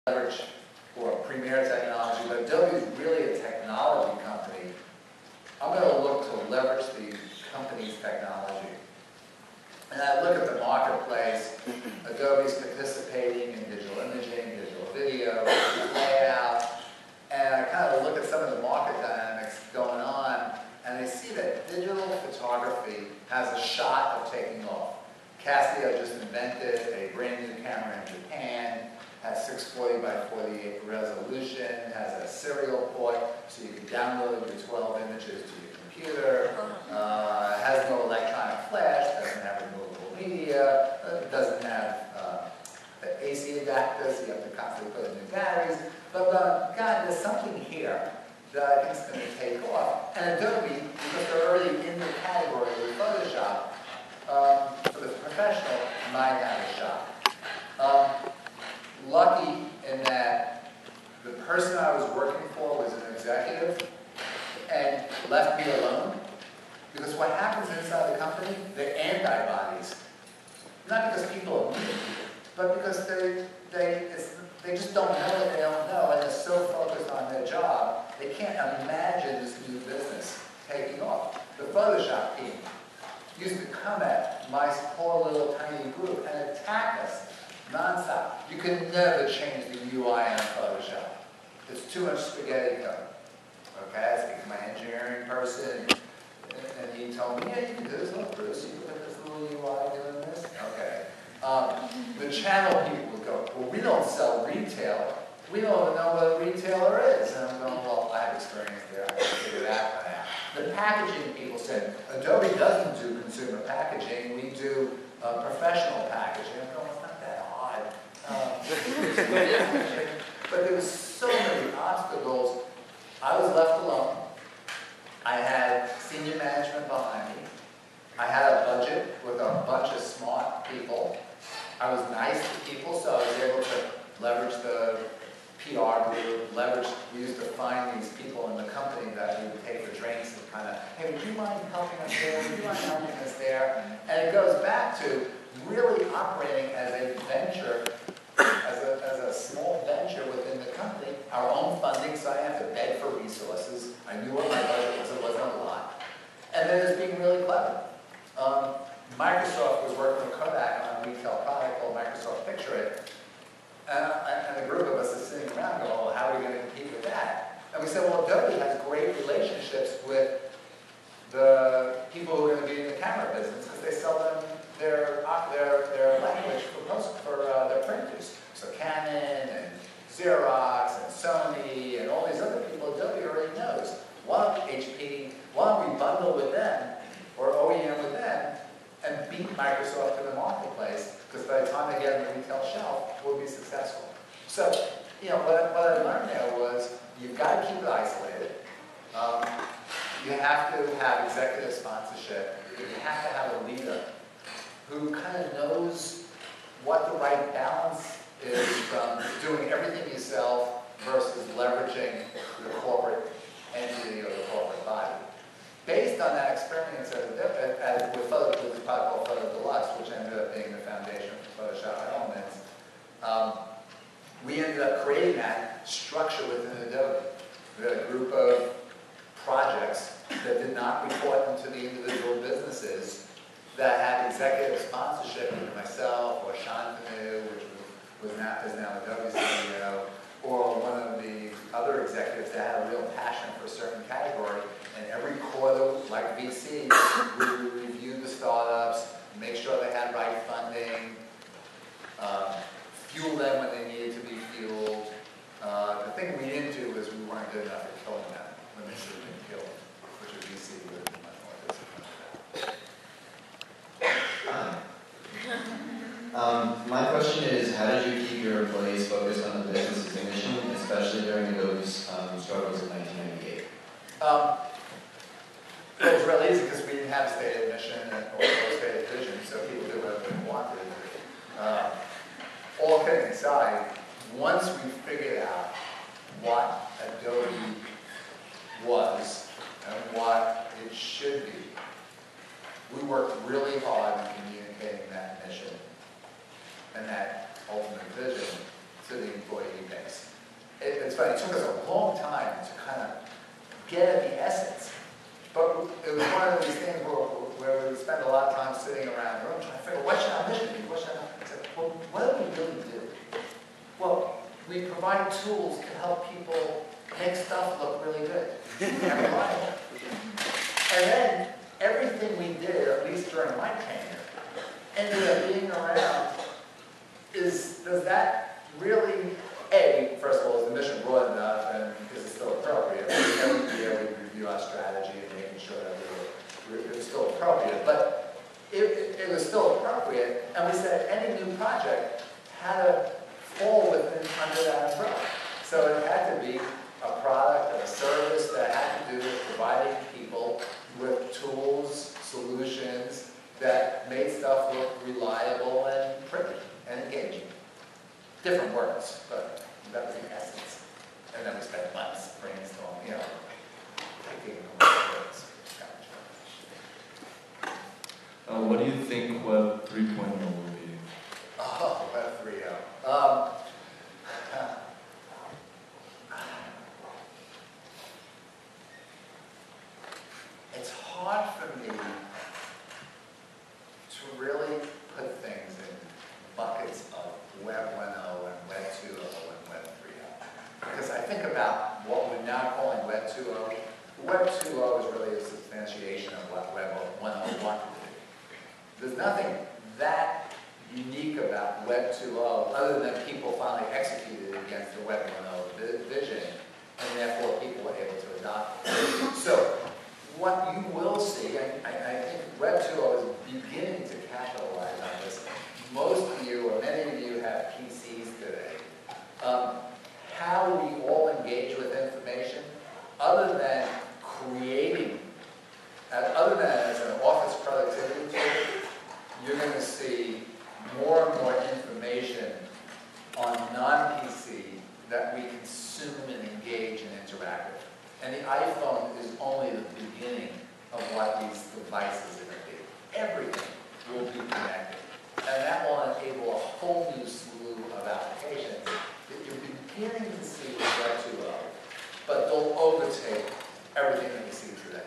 leverage or premier technology, but Adobe is really a technology company. I'm going to look to leverage the company's technology. And I look at the marketplace. Adobe's participating in digital imaging, digital video, layout, and I kind of look at some of the market dynamics going on, and I see that digital photography has a shot of taking off. Casio just invented a brand new camera in Japan, has 640 by 48 resolution, has a serial port so you can download your 12 images to your computer, has no electronic flash, doesn't have removable media, doesn't have the AC adapters, so you have to constantly put in new batteries. But God, there's something here that I think is going to take off. And Adobe, because they're already in the category with Photoshop, for the professional, might have a shot. Lucky in that the person I was working for was an executive and left me alone. Because what happens inside the company, they're antibodies. Not because people are mean, but because they just don't know what they don't know, and they're so focused on their job, they can't imagine this new business taking off. The Photoshop team used to come at my poor little tiny group and attack us nonstop. You can never change the UI on Photoshop. It's too much spaghetti code. Okay, I speak to my engineering person, and he told me, yeah, you can do this. Look, Bruce, you can put this little UI doing this. Okay. The channel people would go, well, we don't sell retail. We don't even know what a retailer is. And I'm going, well, I have experience there. I can figure that one out. The packaging people said, Adobe doesn't do consumer packaging. We do professional packaging. I'm going, it's not that hard. But there was so many obstacles. I was left alone. I had senior management behind me. I had a budget with a bunch of smart people. I was nice to people, so I was able to leverage the PR group, we used to find these people in the company that we would take for drinks and kind of, hey, would you mind helping us there? Would you mind helping us there? And it goes back to really operating as a venture, as a small venture within the company, our own funding, so I didn't have to beg for resources. I knew what my budget was, it wasn't a lot. And then just being really clever. Microsoft was working with Kodak on a retail product called Microsoft Picture It. And a group of us is sitting around going, well, how are we going to compete with that? And we said, well, Adobe has great relationships with the people who are going to be in the camera business because they sell them their language for their printers. So Canon and Xerox and Sony and all these other people Adobe already knows. Why don't HP, why don't we bundle with them or OEM with them and beat Microsoft in the marketplace, because by the time they get on the retail shelf, we'll be successful. So, you know, what I learned there was, you've got to keep it isolated. You have to have executive sponsorship. You have to have a leader who kind of knows what the right balance is from doing everything yourself versus leveraging the corporate entity or the corporate body. Based on that experience with this product called Photo Deluxe, which ended up being the foundation for Photoshop Elements, we ended up creating that structure within Adobe. We had a group of projects that did not report into the individual businesses that had executive sponsorship, either myself or Shantanu, which is now Adobe's CEO, or one of the other executives that had a real passion for a certain category. And every quarter, like VC, we would review the startups, make sure they had right funding, fuel them when they needed to be fueled. The thing we didn't do was we weren't good enough at killing them when they should have been killed, which a VC would have been much more disciplined. My question is, how did you keep your employees focused on the business's mission, especially during Adobe's struggles in 1998? It was really easy because we didn't have a stated mission or stated vision, so people did whatever they wanted. All kidding aside, once we figured out what Adobe was and what it should be, we worked really hard in communicating that mission and that ultimate vision to the employee base. funny, it took us a long time to kind of get at the essence. But it was one of these things where we would spend a lot of time sitting around the room trying to figure out what should our mission be, what should our mission be? I said, well, what do we really do? Well, we provide tools to help people make stuff look really good and reliable. And then everything we did, at least during my tenure, ended up being around does that really, first of all, is the mission broad enough and is it still appropriate? Every year we review our strategy and making sure that it was still appropriate. But it was still appropriate, and we said any new project had to fall under that umbrella. So it had to be a product or a service that had to do with providing people with tools, solutions that made stuff look reliable and pretty and engaging. Different words, but that was the essence. And then we spent months brainstorming, picking words. What do you think Web 3.0 will be? Oh, Web 3.0. It's hard for me to really put things in buckets of Web 1.0 and Web 2.0 and Web 3.0. Because I think about what we're now calling Web 2.0. Web 2.0 is really a substantiation of what Web 1.0 wanted to be. There's nothing that unique about Web 2.0 other than people finally executed against the Web 1.0 vision, and therefore people were able to adopt it. So what you will see, I think Web 2.0 is beginning to capitalize on this. Most of you, or many of you, have PCs today. How we all engage with information, other than creating, other than as an office productivity tool, you're going to see more and more information on non-PC that we consume and engage and interact with. And the iPhone is only the beginning of what these devices are going to be. Everything will be connected. And that will enable a whole new slew of applications that you're beginning to see with Web 2.0, but they'll overtake everything that we see today.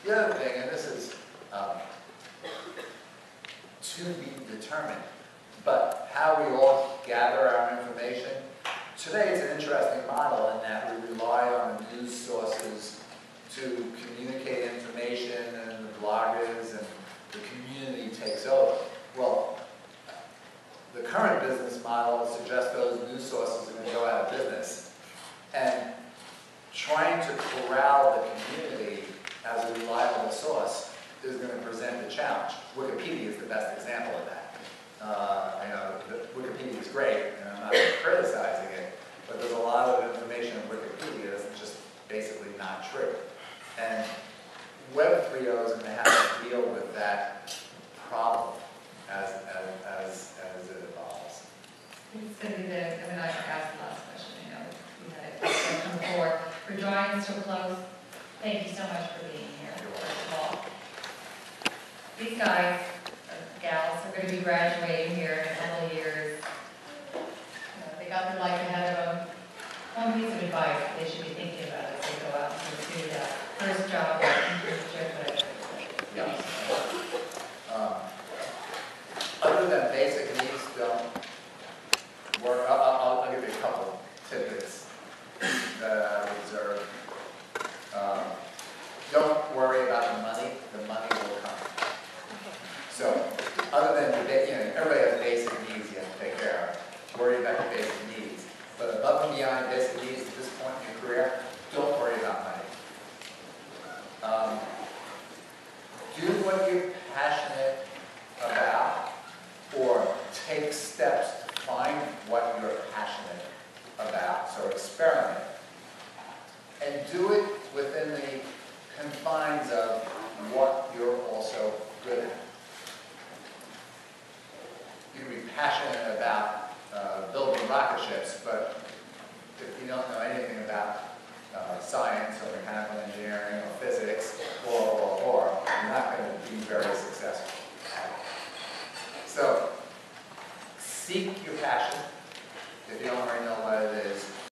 The other thing, and this is to be determined, but how we all gather our information. Today it's an interesting model in that we rely on the news sources to communicate information, and the bloggers and the community takes over. Well, the current business model suggests those news sources are going to go out of business. And trying to corral the community as a reliable source is going to present a challenge. Wikipedia is the best example of that. Wikipedia is great, and I'm not criticizing it, but there's a lot of information in Wikipedia that's just basically not true. And Web 3.0 is going to have to deal with that problem as it evolves. It's going to be I'm not going to ask the last question. I know we had a question before. We're drawing this to a close. Thank you so much for being here, first of all. These guys, gals, are going to be graduating here in a couple of years. They got their life ahead of them. One piece of advice they should be thinking about as they go out and pursue that first job or internship, whatever. Yeah. Other than basic needs, don't work. I'll give you a couple tidbits that I observed. Don't worry about the money will come. So, other than everybody has basic needs you have to take care of. Worry about your basic needs. But above and beyond basic needs at this point in your career, don't worry about money. Do what you're passionate about, or take steps to find what you're passionate about. So experiment. And do it within the confines of what you're also good at. You can be passionate about building rocket ships, but if you don't know anything about science or mechanical engineering or physics or you're not going to be very successful. So seek your passion if you don't already know